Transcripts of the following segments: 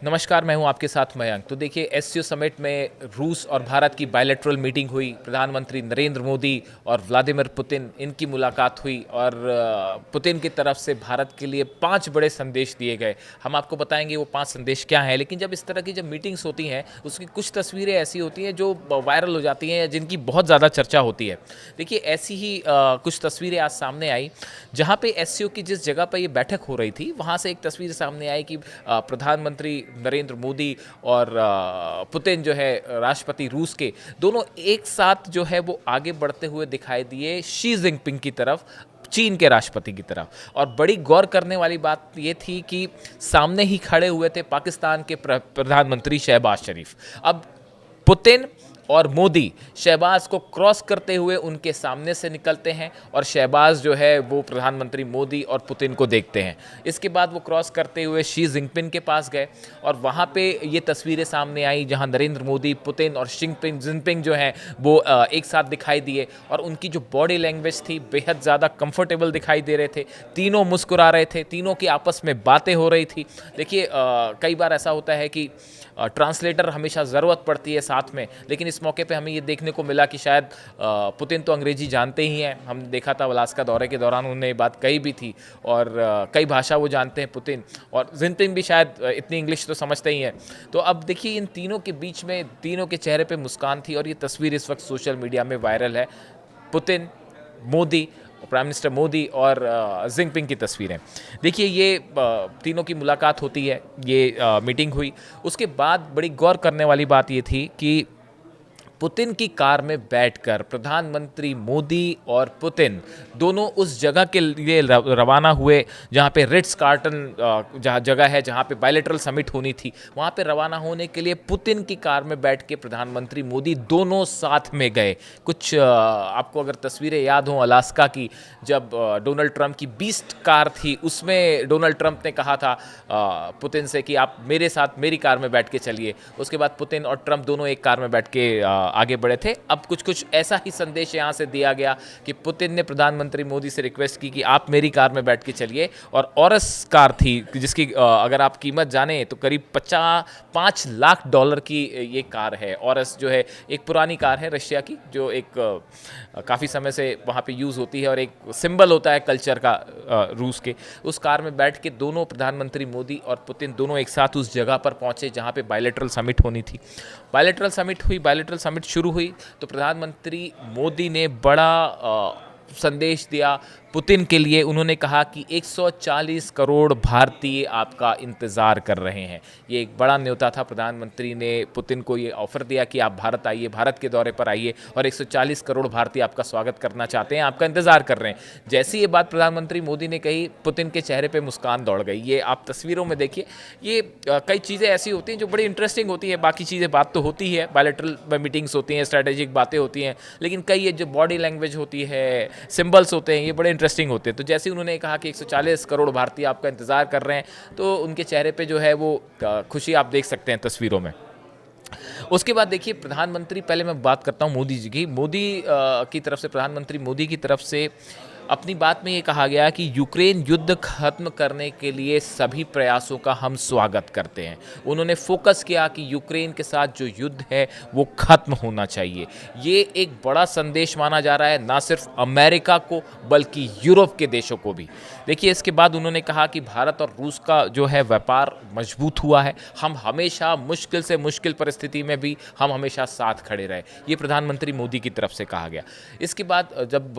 नमस्कार, मैं हूं आपके साथ मयंक। तो देखिए एससीओ समिट में रूस और भारत की बायलैटरल मीटिंग हुई। प्रधानमंत्री नरेंद्र मोदी और व्लादिमीर पुतिन इनकी मुलाकात हुई और पुतिन की तरफ से भारत के लिए 5 बड़े संदेश दिए गए। हम आपको बताएंगे वो 5 संदेश क्या हैं। लेकिन जब इस तरह की जब मीटिंग्स होती हैं उसकी कुछ तस्वीरें ऐसी होती हैं जो वायरल हो जाती हैं या जिनकी बहुत ज़्यादा चर्चा होती है। देखिए ऐसी ही कुछ तस्वीरें आज सामने आई जहाँ पे एससीओ की जिस जगह पर ये बैठक हो रही थी वहाँ से एक तस्वीर सामने आई कि प्रधानमंत्री नरेंद्र मोदी और पुतिन जो है राष्ट्रपति रूस के, दोनों एक साथ जो है वो आगे बढ़ते हुए दिखाई दिए शी जिनपिंग की तरफ, चीन के राष्ट्रपति की तरफ। और बड़ी गौर करने वाली बात ये थी कि सामने ही खड़े हुए थे पाकिस्तान के प्रधानमंत्री शहबाज शरीफ। अब पुतिन और मोदी शहबाज को क्रॉस करते हुए उनके सामने से निकलते हैं और शहबाज जो है वो प्रधानमंत्री मोदी और पुतिन को देखते हैं। इसके बाद वो क्रॉस करते हुए शी जिनपिंग के पास गए और वहाँ पे ये तस्वीरें सामने आई जहाँ नरेंद्र मोदी, पुतिन और जिनपिंग जो हैं वो एक साथ दिखाई दिए और उनकी जो बॉडी लैंग्वेज थी बेहद ज़्यादा कंफर्टेबल दिखाई दे रहे थे। तीनों मुस्कुरा रहे थे, तीनों की आपस में बातें हो रही थी। देखिए कई बार ऐसा होता है कि ट्रांसलेटर हमेशा ज़रूरत पड़ती है साथ में, लेकिन इस मौके पे हमें ये देखने को मिला कि शायद पुतिन तो अंग्रेजी जानते ही हैं। हम देखा था अलास्का दौरे के दौरान उन्होंने ये बात कही भी थी और कई भाषा वो जानते हैं पुतिन, और जिनपिंग भी शायद इतनी इंग्लिश तो समझते ही हैं। तो अब देखिए इन तीनों के बीच में तीनों के चेहरे पे मुस्कान थी और ये तस्वीर इस वक्त सोशल मीडिया में वायरल है। Putin, Modi, prime minister Modi और जिनपिंग की तस्वीरें। देखिए ये तीनों की मुलाकात होती है, ये मीटिंग हुई। उसके बाद बड़ी गौर करने वाली बात ये थी कि पुतिन की कार में बैठकर प्रधानमंत्री मोदी और पुतिन दोनों उस जगह के लिए रवाना हुए जहाँ पे रिट्स कार्टन जहाँ जगह है जहाँ पे बायलैटरल समिट होनी थी, वहाँ पे रवाना होने के लिए पुतिन की कार में बैठ के प्रधानमंत्री मोदी दोनों साथ में गए। कुछ आपको अगर तस्वीरें याद हों अलास्का की, जब डोनाल्ड ट्रंप की बीस्ट कार थी उसमें डोनाल्ड ट्रंप ने कहा था पुतिन से कि आप मेरे साथ मेरी कार में बैठ के चलिए। उसके बाद पुतिन और ट्रंप दोनों एक कार में बैठ के आगे बढ़े थे। अब कुछ ऐसा ही संदेश यहाँ से दिया गया कि पुतिन ने प्रधानमंत्री मोदी से रिक्वेस्ट की कि आप मेरी कार में बैठ के चलिए। और ऑरस कार थी जिसकी अगर आप कीमत जाने तो करीब 5 लाख डॉलर की ये कार है। ऑरस जो है एक पुरानी कार है रशिया की, जो एक काफ़ी समय से वहाँ पे यूज़ होती है और एक सिंबल होता है कल्चर का रूस के। उस कार में बैठ के दोनों प्रधानमंत्री मोदी और पुतिन दोनों एक साथ उस जगह पर पहुँचे जहाँ पे बायलैटरल समिट होनी थी। बायलैटरल समिट हुई, बायलैटरल समिट शुरू हुई तो प्रधानमंत्री मोदी ने बड़ा संदेश दिया पुतिन के लिए। उन्होंने कहा कि 140 करोड़ भारतीय आपका इंतज़ार कर रहे हैं। ये एक बड़ा न्योता था। प्रधानमंत्री ने पुतिन को ये ऑफ़र दिया कि आप भारत आइए, भारत के दौरे पर आइए और 140 करोड़ भारतीय आपका स्वागत करना चाहते हैं, आपका इंतज़ार कर रहे हैं। जैसे ये बात प्रधानमंत्री मोदी ने कही, पुतिन के चेहरे पर मुस्कान दौड़ गई। ये आप तस्वीरों में देखिए। ये कई चीज़ें ऐसी होती हैं जो बड़ी इंटरेस्टिंग होती हैं। बाकी चीज़ें बात तो होती है, बायलैटरल मीटिंग्स होती हैं, स्ट्रैटेजिक बातें होती हैं, लेकिन कई ये जो बॉडी लैंग्वेज होती है, सिंबल्स होते हैं, ये बड़े इंटरेस्टिंग होते हैं। तो जैसे उन्होंने कहा कि 140 करोड़ भारतीय आपका इंतज़ार कर रहे हैं तो उनके चेहरे पे जो है वो खुशी आप देख सकते हैं तस्वीरों में। उसके बाद देखिए प्रधानमंत्री, पहले मैं बात करता हूँ मोदी जी की। मोदी की तरफ से, प्रधानमंत्री मोदी की तरफ से अपनी बात में ये कहा गया कि यूक्रेन युद्ध खत्म करने के लिए सभी प्रयासों का हम स्वागत करते हैं। उन्होंने फोकस किया कि यूक्रेन के साथ जो युद्ध है वो खत्म होना चाहिए। ये एक बड़ा संदेश माना जा रहा है, ना सिर्फ अमेरिका को बल्कि यूरोप के देशों को भी। देखिए इसके बाद उन्होंने कहा कि भारत और रूस का जो है व्यापार मजबूत हुआ है, हम हमेशा मुश्किल से मुश्किल परिस्थिति में भी हम हमेशा साथ खड़े रहे। ये प्रधानमंत्री मोदी की तरफ से कहा गया। इसके बाद जब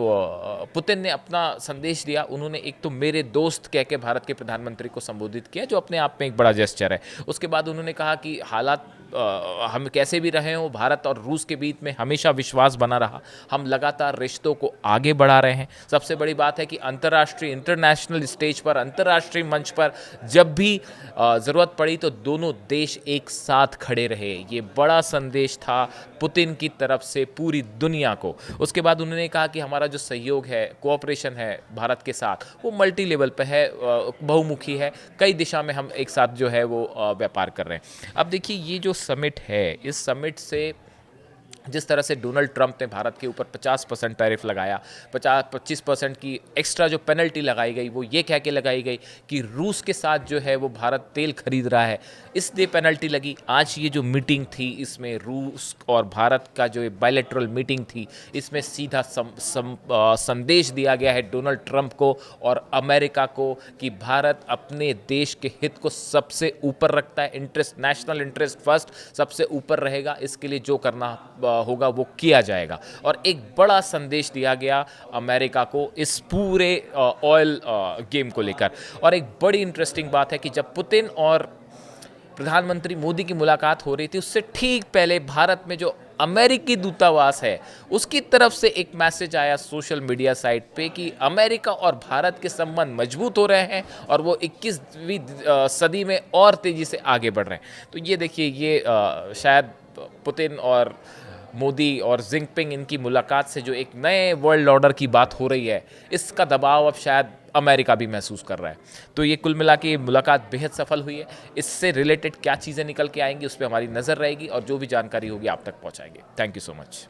पुतिन ने अपना संदेश दिया, उन्होंने एक तो मेरे दोस्त कह के भारत के प्रधानमंत्री को संबोधित किया, जो अपने आप में एक बड़ा जेस्चर है। उसके बाद उन्होंने कहा कि हालात हम कैसे भी रहे हों, भारत और रूस के बीच में हमेशा विश्वास बना रहा, हम लगातार रिश्तों को आगे बढ़ा रहे हैं। सबसे बड़ी बात है कि अंतर्राष्ट्रीय, इंटरनेशनल स्टेज पर, अंतर्राष्ट्रीय मंच पर जब भी ज़रूरत पड़ी तो दोनों देश एक साथ खड़े रहे। ये बड़ा संदेश था पुतिन की तरफ से पूरी दुनिया को। उसके बाद उन्होंने कहा कि हमारा जो सहयोग है, कोऑपरेशन है भारत के साथ, वो मल्टी लेवल पे है, बहुमुखी है, कई दिशा में हम एक साथ जो है वो व्यापार कर रहे हैं। अब देखिए ये जो समिट है, इस समिट से जिस तरह से डोनाल्ड ट्रंप ने भारत के ऊपर 50% टैरिफ लगाया, 25% की एक्स्ट्रा जो पेनल्टी लगाई गई वो ये कह के लगाई गई कि रूस के साथ जो है वो भारत तेल खरीद रहा है, इसलिए पेनल्टी लगी। आज ये जो मीटिंग थी इसमें रूस और भारत का जो बायलैटरल मीटिंग थी, इसमें सीधा संदेश दिया गया है डोनाल्ड ट्रंप को और अमेरिका को कि भारत अपने देश के हित को सबसे ऊपर रखता है, इंटरेस्ट, नेशनल इंटरेस्ट फर्स्ट सबसे ऊपर रहेगा, इसके लिए जो करना होगा वो किया जाएगा। और एक बड़ा संदेश दिया गया अमेरिका को इस पूरे ऑयल गेम को लेकर। और एक बड़ी इंटरेस्टिंग बात है कि जब पुतिन और प्रधानमंत्री मोदी की मुलाकात हो रही थी, उससे ठीक पहले भारत में जो अमेरिकी दूतावास है उसकी तरफ से एक मैसेज आया सोशल मीडिया साइट पे कि अमेरिका और भारत के संबंध मजबूत हो रहे हैं और वो 21वीं सदी में और तेज़ी से आगे बढ़ रहे हैं। तो ये देखिए, ये शायद पुतिन और मोदी और जिनपिंग इनकी मुलाकात से जो एक नए वर्ल्ड ऑर्डर की बात हो रही है, इसका दबाव अब शायद अमेरिका भी महसूस कर रहा है। तो ये कुल मिला के मुलाकात बेहद सफल हुई है। इससे रिलेटेड क्या चीज़ें निकल के आएंगी उस पर हमारी नज़र रहेगी और जो भी जानकारी होगी आप तक पहुंचाएंगे। Thank you so much.